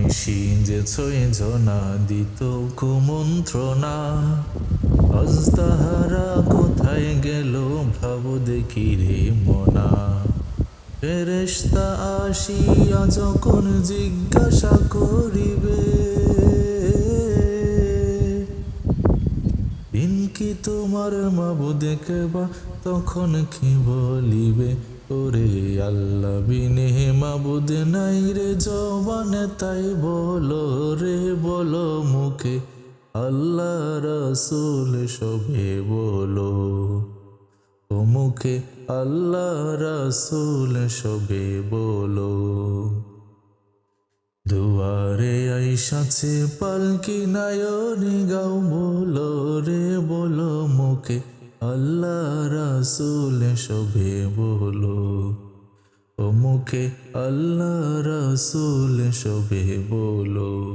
সিঞ্জেছই জনা দিত কুমন্ত্রণা। আজ তাহারা কোথায় গেল ভাবো দেখি রে মনা। ফেরেশতা আসিয়া যখন জিজ্ঞাসা করিবে, দিন কি তোমার মাবুদ দেখবা, তখন কি বলিবে? ওরে আল্লাহ বিনে মাবুদ নাই রে জবানে তাই বলো রে বলো মুখে, আল্লাহ রাসূল সবে বলো। ও মুখে আল্লাহ রাসূল সবে বলো। দুয়ারে আইসাছে পালকি নায়নি গাও বলো রে বলো মুখে, আল্লাহ রাসূল সবে বলো। ও মুখে আল্লাহ রাসূল সবে বলো।